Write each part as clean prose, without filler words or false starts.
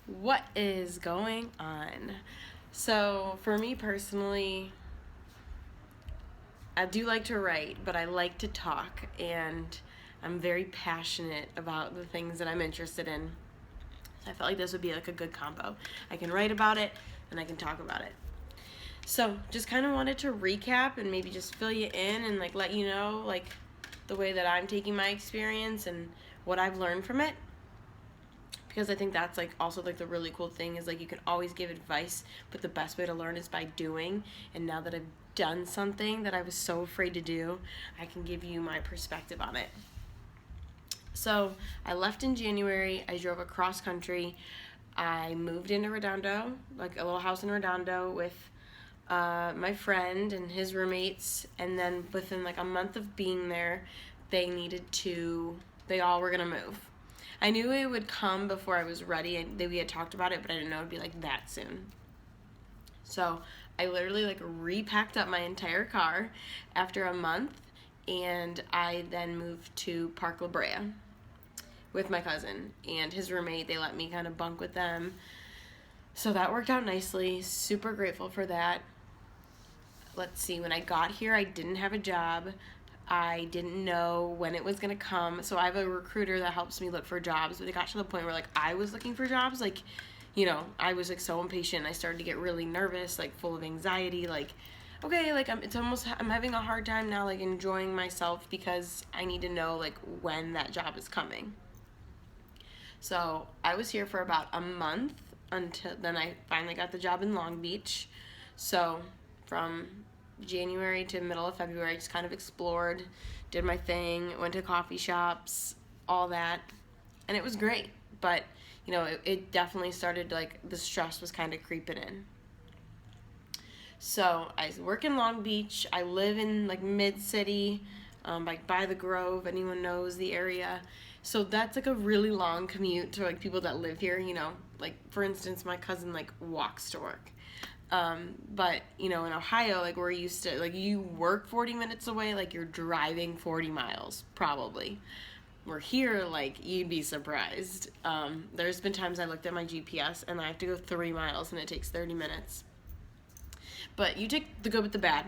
What is going on? So, for me personally, I do like to write, but I like to talk, and I'm very passionate about the things that I'm interested in. So, I felt like this would be like a good combo. I can write about it, and I can talk about it. So, just kind of wanted to recap and maybe just fill you in and like let you know like the way that I'm taking my experience and what I've learned from it, because I think that's like also like the really cool thing is like you can always give advice, but the best way to learn is by doing. And now that I've done something that I was so afraid to do, I can give you my perspective on it. So I left in January. I drove across country. I moved into Redondo, like a little house in Redondo with my friend and his roommates. And then within like a month of being there, they all were gonna move. I knew it would come before I was ready, and we had talked about it, but I didn't know it'd be like that soon. So I literally like repacked up my entire car after a month, and I then moved to Park La Brea with my cousin and his roommate. They let me kind of bunk with them, so that worked out nicely. Super grateful for that. Let's see, when I got here, I didn't have a job. I didn't know when it was gonna come. So I have a recruiter that helps me look for jobs. But it got to the point where like I was looking for jobs, like, I was like so impatient. I started to get really nervous, like full of anxiety, like, okay, like I'm having a hard time now, like enjoying myself because I need to know like when that job is coming. So I was here for about a month until then I finally got the job in Long Beach. So from January to middle of February, I just kind of explored, did my thing, went to coffee shops, all that, and it was great. But it definitely started like the stress was kind of creeping in. So I work in Long Beach. I live in like mid city, like by the Grove. Anyone knows the area. So that's like a really long commute to like people that live here. Like for instance, my cousin like walks to work. But in Ohio, like we're used to like you work 40 minutes away, like you're driving 40 miles probably. We're here, like you'd be surprised. There's been times I looked at my GPS and I have to go 3 miles and it takes 30 minutes. But you take the good with the bad.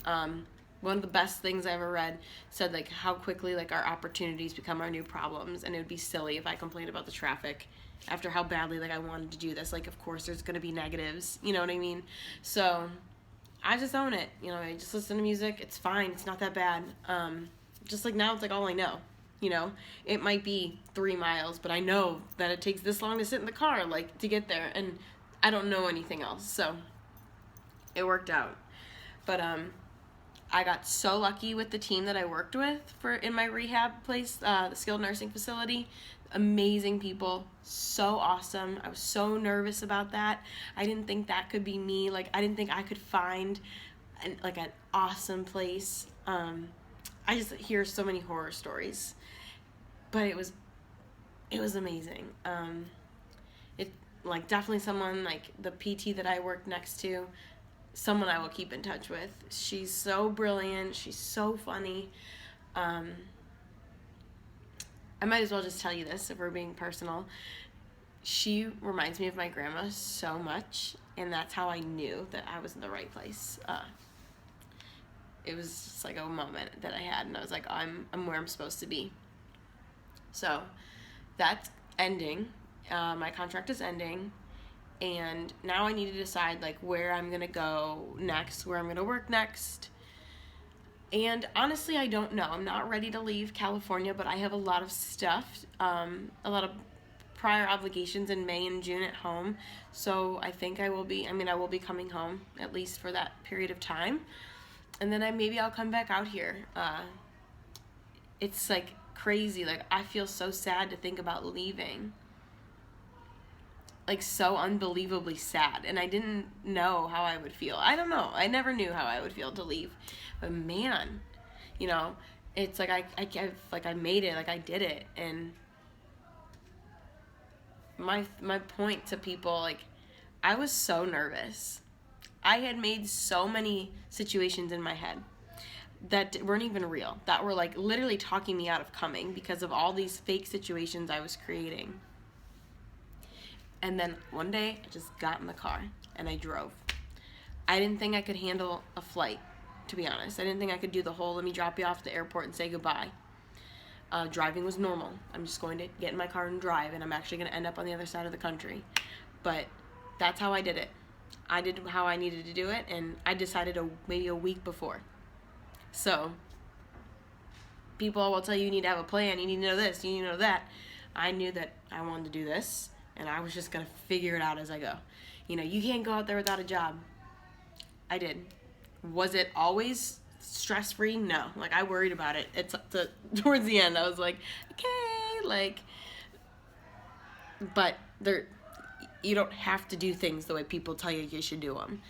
One of the best things I ever read said like how quickly like our opportunities become our new problems, and it would be silly if I complained about the traffic after how badly like I wanted to do this. Like of course there's gonna be negatives, you know what I mean? So I just own it. I just listen to music. It's fine. It's not that bad. Just like now, it's like all I know. It might be 3 miles, but I know that it takes this long to sit in the car, like to get there, and I don't know anything else. So it worked out. But I got so lucky with the team that I worked with in my rehab place, the skilled nursing facility. Amazing people, so awesome. I was so nervous about that. I didn't think that could be me. Like I didn't think I could find an awesome place. I just hear so many horror stories, but it was amazing. It like definitely someone like the PT that I worked next to, someone I will keep in touch with. She's so brilliant. She's so funny. I might as well just tell you this if we're being personal. She reminds me of my grandma so much, and that's how I knew that I was in the right place. It was just like a moment that I had, and I was like, I'm where I'm supposed to be. So that's ending. My contract is ending, and now I need to decide like where I'm gonna go next, where I'm gonna work next. And honestly, I don't know. I'm not ready to leave California, but I have a lot of stuff, a lot of prior obligations in May and June at home. So I think I will be coming home at least for that period of time. And then maybe I'll come back out here. It's like crazy. Like I feel so sad to think about leaving. Like so unbelievably sad, and I didn't know how I would feel. I don't know. I never knew how I would feel to leave. But man, it's like I made it, like I did it, and my point to people, like I was so nervous. I had made so many situations in my head that weren't even real, that were like literally talking me out of coming because of all these fake situations I was creating. And then one day I just got in the car and I drove. I didn't think I could handle a flight, to be honest. I didn't think I could do the whole let me drop you off at the airport and say goodbye. Driving was normal. I'm just going to get in my car and drive, and I'm actually going to end up on the other side of the country. But that's how I did it. I did how I needed to do it, and I decided maybe a week before. So people will tell you need to have a plan, you need to know this, you need to know that. I knew that I wanted to do this, and I was just going to figure it out as I go. You can't go out there without a job. I did. Was it always stress-free? No. I worried about it. Towards the end, I was like, okay, but you don't have to do things the way people tell you should do them.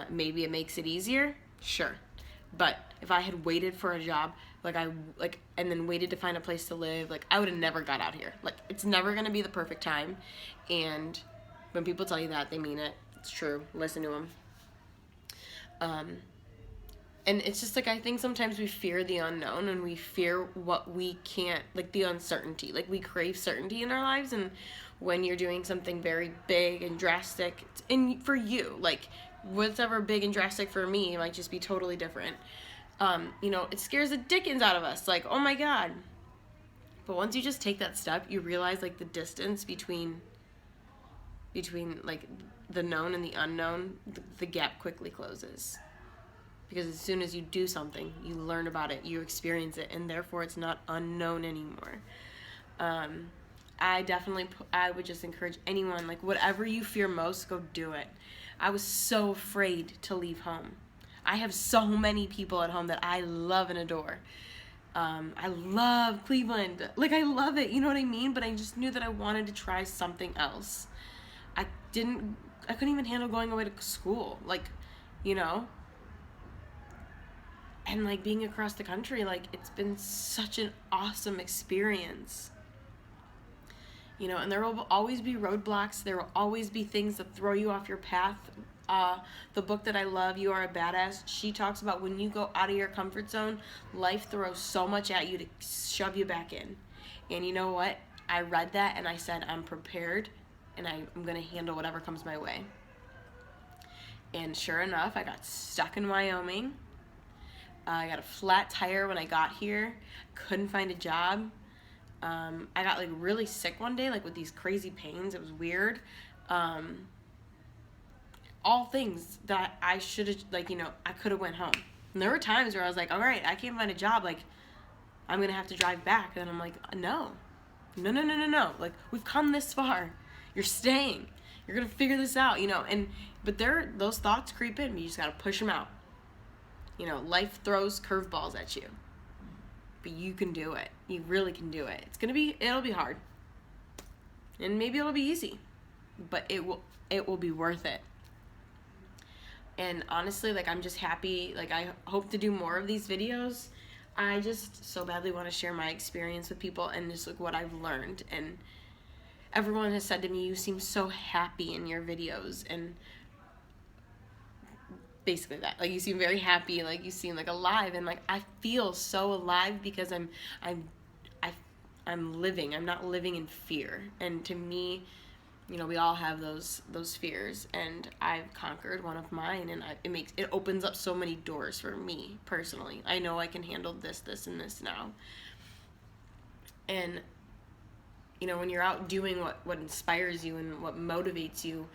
Maybe it makes it easier, sure. But if I had waited for a job, and then waited to find a place to live, I would have never got out here. It's never gonna be the perfect time, and when people tell you that, they mean it. It's true. Listen to them. And it's just I think sometimes we fear the unknown, and we fear what we can't, the uncertainty. We crave certainty in our lives, and when you're doing something very big and drastic, and for you, whatever big and drastic for me might just be totally different. It scares the dickens out of us. Oh my God. But once you just take that step, you realize the distance between the known and the unknown, the gap quickly closes. Because as soon as you do something, you learn about it, you experience it, and therefore it's not unknown anymore. I would just encourage anyone, whatever you fear most, go do it. I was so afraid to leave home. I have so many people at home that I love and adore. I love Cleveland. I love it, you know what I mean? But I just knew that I wanted to try something else. I couldn't even handle going away to school, and being across the country, it's been such an awesome experience. And there will always be roadblocks. There will always be things that throw you off your path. The book that I love, You Are a Badass, she talks about when you go out of your comfort zone, life throws so much at you to shove you back in. And you know what? I read that and I said, I'm prepared, and I'm going to handle whatever comes my way. And sure enough, I got stuck in Wyoming. I got a flat tire when I got here. Couldn't find a job. I got really sick one day, with these crazy pains. It was weird. All things that I should have, I could have went home. And there were times where I was all right, I can't find a job. I'm going to have to drive back. And I'm no. We've come this far. You're staying. You're going to figure this out, but those thoughts creep in. You just got to push them out. Life throws curveballs at you, but you can do it. You really can do it. It'll be hard, and maybe it'll be easy, but it will be worth it. And honestly, I'm just happy. I hope to do more of these videos. I just so badly want to share my experience with people and just what I've learned. And everyone has said to me, you seem so happy in your videos, and basically that. You seem very happy, you seem alive, and I feel so alive because I'm living. I'm not living in fear. And to me, we all have those fears, and I've conquered one of mine, and it opens up so many doors for me personally. I know I can handle this, and this now. And when you're out doing what inspires you and what motivates you,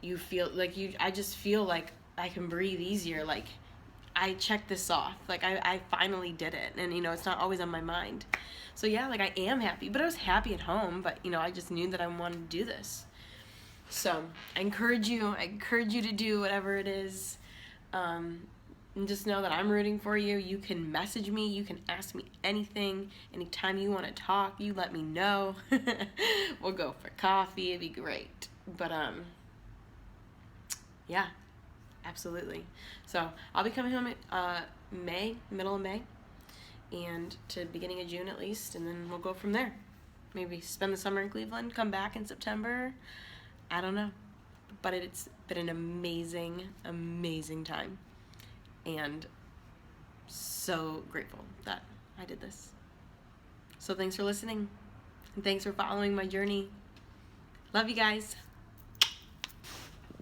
you feel I just feel like I can breathe easier. I checked this off. I finally did it. And, it's not always on my mind. So, yeah, I am happy. But I was happy at home. But, I just knew that I wanted to do this. So, I encourage you to do whatever it is. And just know that I'm rooting for you. You can message me. You can ask me anything. Anytime you want to talk, you let me know. We'll go for coffee. It'd be great. But, yeah, absolutely. So I'll be coming home at middle of May, and to beginning of June at least, and then we'll go from there. Maybe spend the summer in Cleveland, come back in September. I don't know. But it's been an amazing, amazing time. And so grateful that I did this. So thanks for listening. And thanks for following my journey. Love you guys.